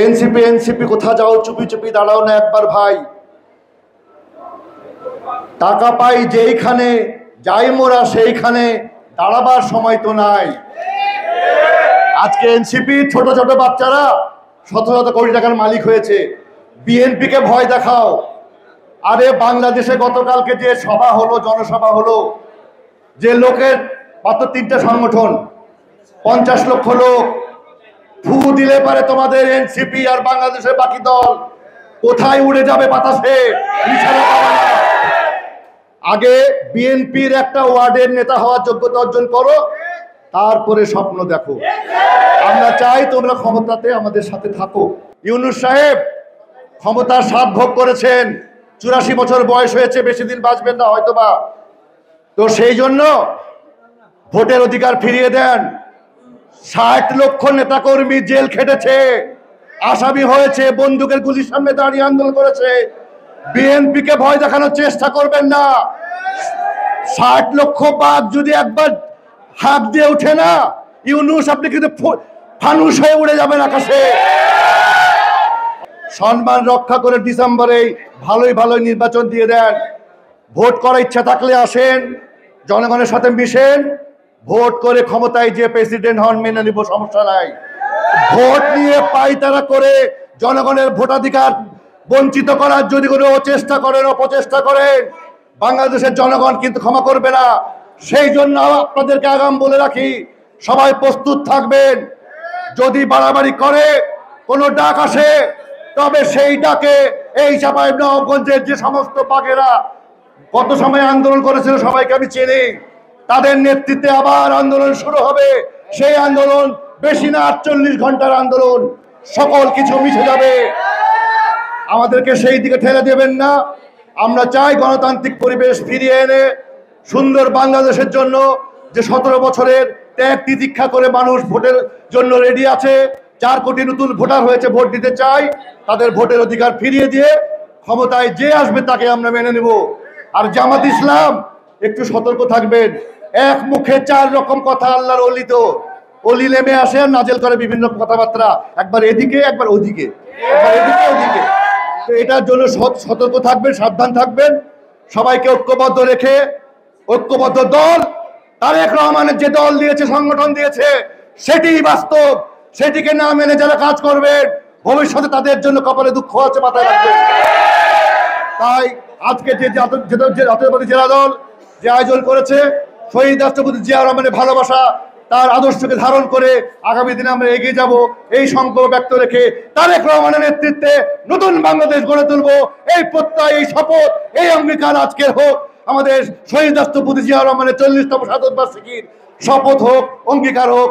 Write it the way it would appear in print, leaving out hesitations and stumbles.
NCP NCP কোথা যাও, চুপি চুপি দাঁড়াও না একবার ভাই। টাকা পাই যেইখানে, যাই মোরা সেইখানে, দাঁড়াবার সময় তো নাই। আজকে এনসিপি ছোট ছোট বাচ্চারা শত শত কোটি টাকার মালিক হয়েছে। বিএনপি কে ভয় দেখাও। আরে বাংলাদেশে গতকালকে যে সভা হলো, জনসভা হলো, যে লোকের মাত্র 3টে সংগঠন, 50 লক্ষ লোক, ফু দিলে পারে তোমাদের এনসিপি আর বাংলাদেশের বাকি দল কোথায় উড়ে যাবে বাতাসে। আগে বিএনপির একটা ওয়ার্ডের নেতা হওয়ার যোগ্যতা অর্জন করো, তারপরে স্বপ্ন দেখো। আমরা চাই তোমরা ক্ষমতাতে আমাদের সাথে থাকো। ইউনূস সাহেব ক্ষমতার স্বাদ ভোগ করেছেন, 84 বছর বয়স হয়েছে, বেশি দিন বাঁচবেন না হয়তোবা। তো সেই জন্য ভোটের অধিকার ফিরিয়ে দেন। 60 লক্ষ নেতাকর্মী জেল খেটেছে, আসামি হয়েছে, বন্দুকের গুলির সামনে দাঁড়িয়ে আন্দোলন করেছে। বিএনপি কে ভয় দেখানোর চেষ্টা করবেন না। 60 লক্ষ বাঘ যদি একবার হাঁক দিয়ে উঠে না, ইউনূস আপনি কিন্তু ফানুস হয়ে উড়ে যাবেন আকাশে। সম্মান রক্ষা করে ডিসেম্বরে ভালোই নির্বাচন দিয়ে দেন। ভোট করার ইচ্ছা থাকলে আসেন, জনগণের সাথে মিশেন, ভোট করে ক্ষমতায় যে প্রেসিডেন্ট হন মেনে নিব, সমস্যা নাই। ভোট নিয়ে পাইতারা করে জনগণের ভোটাধিকার বঞ্চিত করার যদি কোনো চেষ্টা করেন, অপচেষ্টা করেন, বাংলাদেশের জনগণ কিন্তু ক্ষমা করবে না। সেই জন্য আপনাদেরকে আগাম বলে রাখি, সবাই প্রস্তুত থাকবেন। যদি বাড়াবাড়ি করে কোনো ডাক আসে, তবে সেই ডাকে এই চাঁপাইনবাবগঞ্জের যে সমস্ত বাঘেরা কত সময় আন্দোলন করেছিল সবাইকে আমি চিনি, তাদের নেতৃত্বে আবার আন্দোলন শুরু হবে। সেই আন্দোলন বেশি না 48 ঘন্টার আন্দোলন, সকল কিছু মিশে যাবে। আমাদেরকে সেই দিকে ঠেলে দেবেন না। আমরা চাই গণতান্ত্রিক পরিবেশ ফিরিয়ে এনে সুন্দর বাংলাদেশের জন্য, যে 17 বছরের ত্যাগ তিতিক্ষা করে মানুষ ভোটের জন্য রেডি আছে। 4 কোটি নতুন ভোটার হয়েছে, ভোট দিতে চাই। তাদের ভোটের অধিকার ফিরিয়ে দিয়ে ক্ষমতায় যে আসবে তাকে আমরা মেনে নেব। আর জামাত ইসলাম একটু সতর্ক থাকবেন। এক মুখে 4 রকম কথা। আল্লাহর অলি তো অলি নেমে আসে আর নাজেল করে বিভিন্ন কথাবার্তা, একবার এদিকে একবার ওদিকে, একবার এদিকে ওদিকে। তো এটার জন্য সতর্ক থাকবেন, সাবধান থাকবেন। সবাইকে ঐক্যবদ্ধ রেখে, ঐক্যবদ্ধ দল তারেক রহমানের যে দল দিয়েছে, সংগঠন দিয়েছে, সেটিই বাস্তব। সেটিকে না মেনে যারা কাজ করবেন, ভবিষ্যতে তাদের জন্য কপালে দুঃখ আছে, মাথায় রাখবেন। তাই আজকে যে জাতীয়তাবাদী জেলা দল যে আয়োজন করেছে, শহীদ রাষ্ট্রপতি জিয়া রহমানের ভালোবাসা, তার আদর্শকে ধারণ করে আগামী দিনে আমরা এগিয়ে যাব, এই সংকল্প ব্যক্ত রেখে তারেক রহমানের নেতৃত্বে নতুন বাংলাদেশ গড়ে তুলব। এই প্রত্যয়, এই শপথ, এই অঙ্গীকার আজকের হোক। আমাদের শহীদ রাষ্ট্রপতি জিয়া রহমানের 40তম শাহাদত বার্ষিকীর শপথ হোক, অঙ্গীকার হোক।